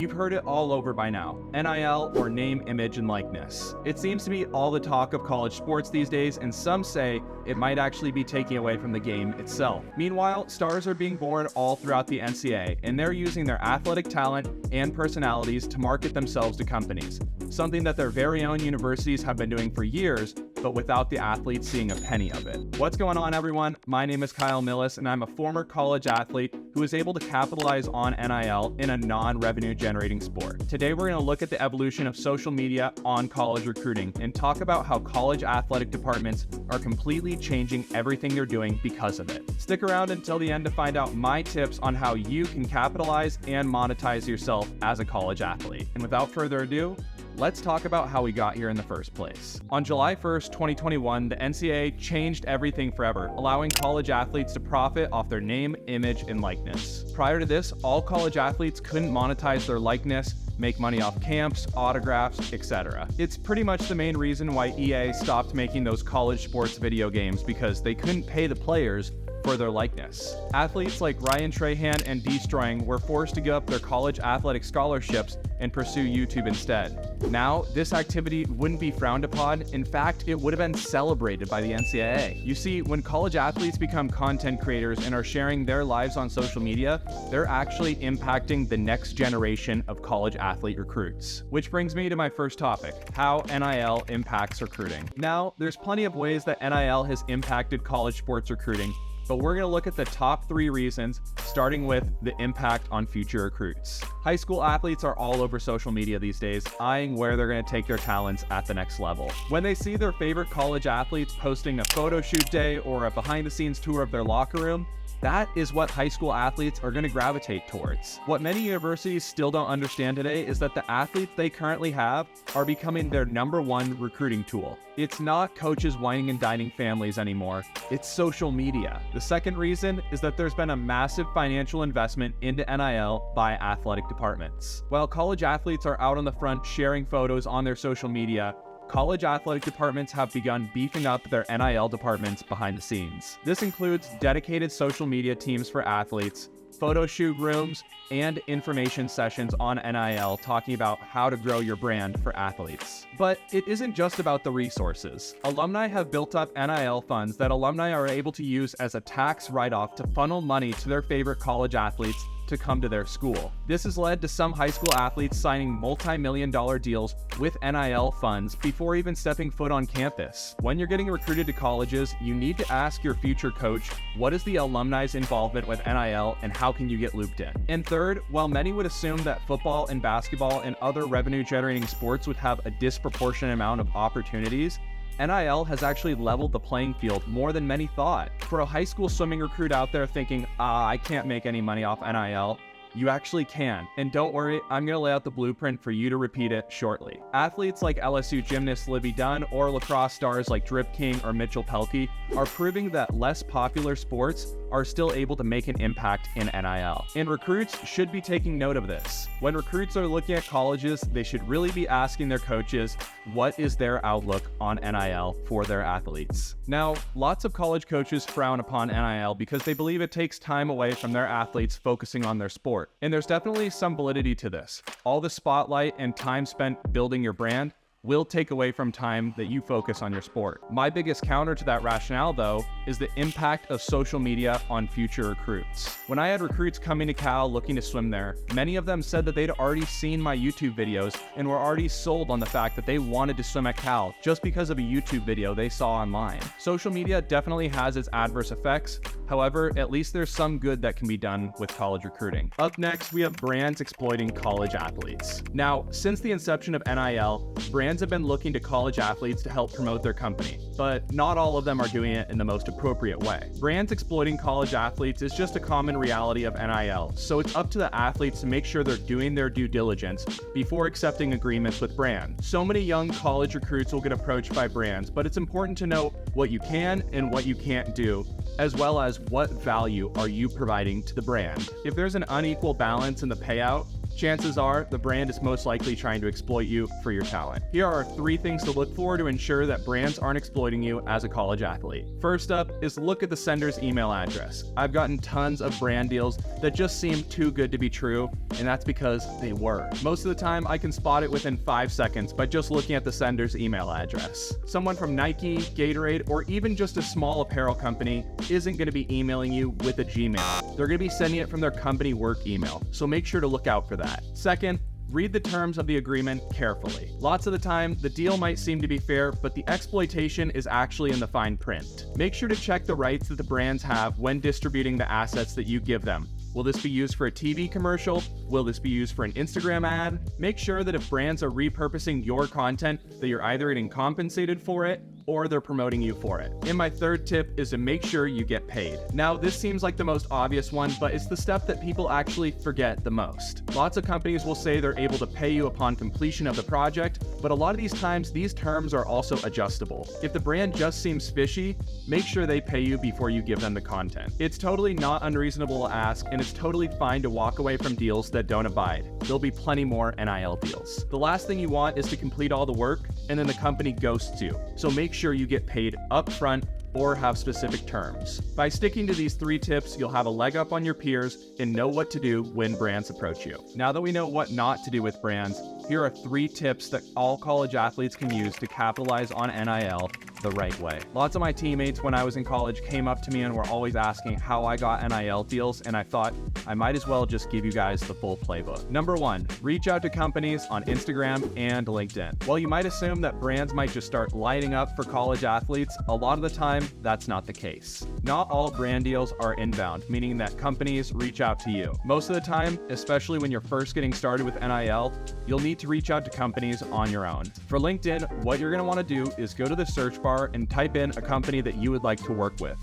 You've heard it all over by now. NIL, or name, image, and likeness. It seems to be all the talk of college sports these days, and some say it might actually be taking away from the game itself. Meanwhile, stars are being born all throughout the NCAA, and they're using their athletic talent and personalities to market themselves to companies, something that their very own universities have been doing for years, but without the athletes seeing a penny of it. What's going on, everyone? My name is Kyle Millis, and I'm a former college athlete who was able to capitalize on NIL in a non-revenue generating sport. Today, we're going to look at the evolution of social media on college recruiting and talk about how college athletic departments are completely changing everything they're doing because of it. Stick around until the end to find out my tips on how you can capitalize and monetize yourself as a college athlete. And without further ado, let's talk about how we got here in the first place. On July 1st, 2021, the NCAA changed everything forever, allowing college athletes to profit off their name, image, and likeness. Prior to this, all college athletes couldn't monetize their likeness, make money off camps, autographs, etc. It's pretty much the main reason why EA stopped making those college sports video games, because they couldn't pay the players for their likeness. Athletes like Ryan Trahan and Destroying were forced to give up their college athletic scholarships and pursue YouTube instead. Now, this activity wouldn't be frowned upon. In fact, it would have been celebrated by the NCAA. You see, when college athletes become content creators and are sharing their lives on social media, they're actually impacting the next generation of college athlete recruits. Which brings me to my first topic, how NIL impacts recruiting. Now, there's plenty of ways that NIL has impacted college sports recruiting, but we're going to look at the top 3 reasons, starting with the impact on future recruits. High school athletes are all over social media these days, eyeing where they're going to take their talents at the next level. When they see their favorite college athletes posting a photo shoot day or a behind-the-scenes tour of their locker room, that is what high school athletes are going to gravitate towards. What many universities still don't understand today is that the athletes they currently have are becoming their #1 recruiting tool. It's not coaches whining and dining families anymore, it's social media. The second reason is that there's been a massive financial investment into NIL by athletic departments. While college athletes are out on the front sharing photos on their social media, college athletic departments have begun beefing up their NIL departments behind the scenes. This includes dedicated social media teams for athletes, photo shoot rooms, and information sessions on NIL talking about how to grow your brand for athletes. But it isn't just about the resources. Alumni have built up NIL funds that alumni are able to use as a tax write-off to funnel money to their favorite college athletes to come to their school. This has led to some high school athletes signing multi-million-dollar deals with NIL funds before even stepping foot on campus. When you're getting recruited to colleges, you need to ask your future coach, what is the alumni's involvement with NIL and how can you get looped in? And third, while many would assume that football and basketball and other revenue-generating sports would have a disproportionate amount of opportunities, NIL has actually leveled the playing field more than many thought. For a high school swimming recruit out there thinking, I can't make any money off NIL, you actually can. And don't worry, I'm going to lay out the blueprint for you to repeat it shortly. Athletes like LSU gymnast Libby Dunn or lacrosse stars like Drip King or Mitchell Pelkey are proving that less popular sports are still able to make an impact in NIL. And recruits should be taking note of this. When recruits are looking at colleges, they should really be asking their coaches, what is their outlook on NIL for their athletes? Now, lots of college coaches frown upon NIL because they believe it takes time away from their athletes focusing on their sport. And there's definitely some validity to this. All the spotlight and time spent building your brand will take away from time that you focus on your sport. My biggest counter to that rationale, though, is the impact of social media on future recruits. When I had recruits coming to Cal looking to swim there, many of them said that they'd already seen my YouTube videos and were already sold on the fact that they wanted to swim at Cal just because of a YouTube video they saw online. Social media definitely has its adverse effects. However, at least there's some good that can be done with college recruiting. Up next, we have brands exploiting college athletes. Now, since the inception of NIL, brands have been looking to college athletes to help promote their company, but not all of them are doing it in the most appropriate way. Brands exploiting college athletes is just a common reality of NIL, so it's up to the athletes to make sure they're doing their due diligence before accepting agreements with brands. So many young college recruits will get approached by brands, but it's important to know what you can and what you can't do, as well as what value are you providing to the brand. If there's an unequal balance in the payout, chances are the brand is most likely trying to exploit you for your talent. Here are 3 things to look for to ensure that brands aren't exploiting you as a college athlete. First up is look at the sender's email address. I've gotten tons of brand deals that just seem too good to be true, and that's because they were. Most of the time, I can spot it within 5 seconds by just looking at the sender's email address. Someone from Nike, Gatorade, or even just a small apparel company isn't going to be emailing you with a Gmail. They're going to be sending it from their company work email, so make sure to look out for that. Second, read the terms of the agreement carefully. Lots of the time, the deal might seem to be fair, but the exploitation is actually in the fine print. Make sure to check the rights that the brands have when distributing the assets that you give them. Will this be used for a TV commercial? Will this be used for an Instagram ad? Make sure that if brands are repurposing your content, that you're either getting compensated for it or they're promoting you for it. And my third tip is to make sure you get paid. Now, this seems like the most obvious one, but it's the stuff that people actually forget the most. Lots of companies will say they're able to pay you upon completion of the project, but a lot of these times, these terms are also adjustable. If the brand just seems fishy, make sure they pay you before you give them the content. It's totally not unreasonable to ask, and it's totally fine to walk away from deals that don't abide. There'll be plenty more NIL deals. The last thing you want is to complete all the work, and then the company ghosts you. So make sure you get paid upfront or have specific terms. By sticking to these 3 tips, you'll have a leg up on your peers and know what to do when brands approach you. Now that we know what not to do with brands, here are 3 tips that all college athletes can use to capitalize on NIL the right way. Lots of my teammates when I was in college came up to me and were always asking how I got NIL deals, and I thought I might as well just give you guys the full playbook. Number 1, reach out to companies on Instagram and LinkedIn. While you might assume that brands might just start lighting up for college athletes, a lot of the time, that's not the case. Not all brand deals are inbound, meaning that companies reach out to you. Most of the time, especially when you're first getting started with NIL, you'll need to reach out to companies on your own. For LinkedIn, what you're going to want to do is go to the search bar and type in a company that you would like to work with.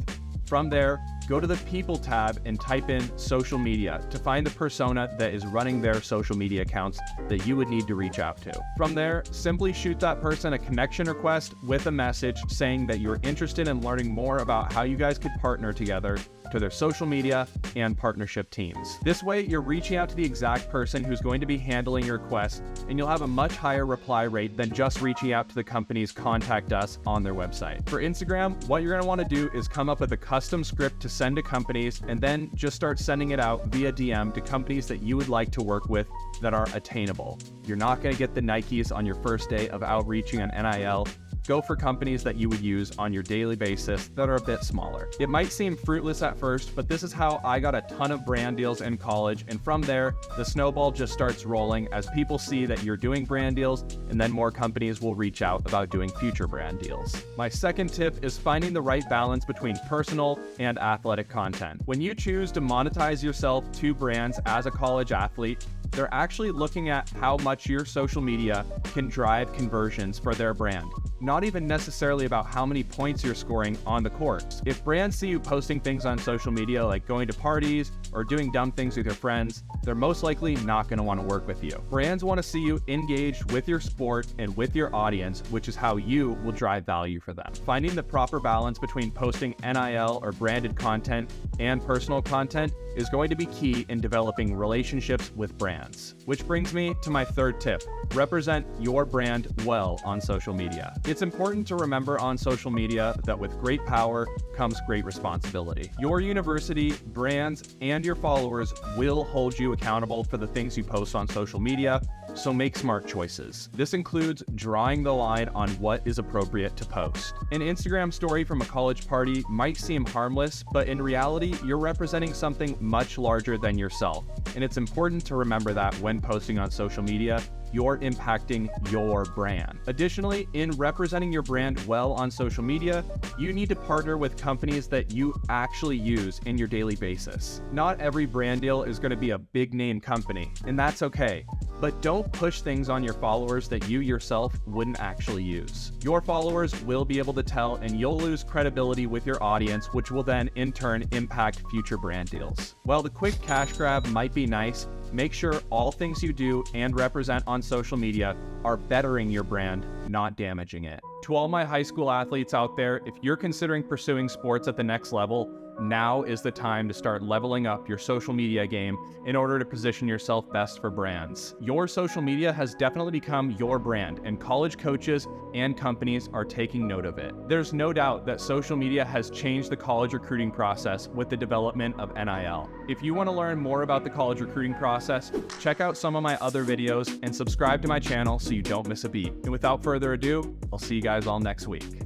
From there, go to the People tab and type in social media to find the persona that is running their social media accounts that you would need to reach out to. From there, simply shoot that person a connection request with a message saying that you're interested in learning more about how you guys could partner together to their social media and partnership teams. This way, you're reaching out to the exact person who's going to be handling your request, and you'll have a much higher reply rate than just reaching out to the company's contact us on their website. For Instagram, what you're going to want to do is come up with a custom script to send to companies, and then just start sending it out via DM to companies that you would like to work with that are attainable. You're not going to get the Nikes on your first day of outreaching on NIL. Go for companies that you would use on your daily basis that are a bit smaller. It might seem fruitless at first, but this is how I got a ton of brand deals in college, and from there, the snowball just starts rolling as people see that you're doing brand deals, and then more companies will reach out about doing future brand deals. My second tip is finding the right balance between personal and athletic content. When you choose to monetize yourself to brands as a college athlete, they're actually looking at how much your social media can drive conversions for their brand. Not even necessarily about how many points you're scoring on the court. If brands see you posting things on social media like going to parties or doing dumb things with your friends, they're most likely not going to want to work with you. Brands want to see you engaged with your sport and with your audience, which is how you will drive value for them. Finding the proper balance between posting NIL or branded content and personal content is going to be key in developing relationships with brands. Which brings me to my third tip: represent your brand well on social media. It's important to remember on social media that with great power comes great responsibility. Your university, brands, and your followers will hold you accountable for the things you post on social media, so make smart choices. This includes drawing the line on what is appropriate to post. An Instagram story from a college party might seem harmless, but in reality, you're representing something much larger than yourself. And it's important to remember that when posting on social media, you're impacting your brand. Additionally, in representing your brand well on social media, you need to partner with companies that you actually use in your daily basis. Not every brand deal is going to be a big name company, and that's okay. But don't push things on your followers that you yourself wouldn't actually use. Your followers will be able to tell, and you'll lose credibility with your audience, which will then in turn impact future brand deals. While the quick cash grab might be nice, make sure all things you do and represent on social media are bettering your brand, not damaging it. To all my high school athletes out there, if you're considering pursuing sports at the next level, now is the time to start leveling up your social media game in order to position yourself best for brands. Your social media has definitely become your brand, and college coaches and companies are taking note of it. There's no doubt that social media has changed the college recruiting process with the development of NIL. If you want to learn more about the college recruiting process, check out some of my other videos and subscribe to my channel so you don't miss a beat. And without further ado, I'll see you guys all next week.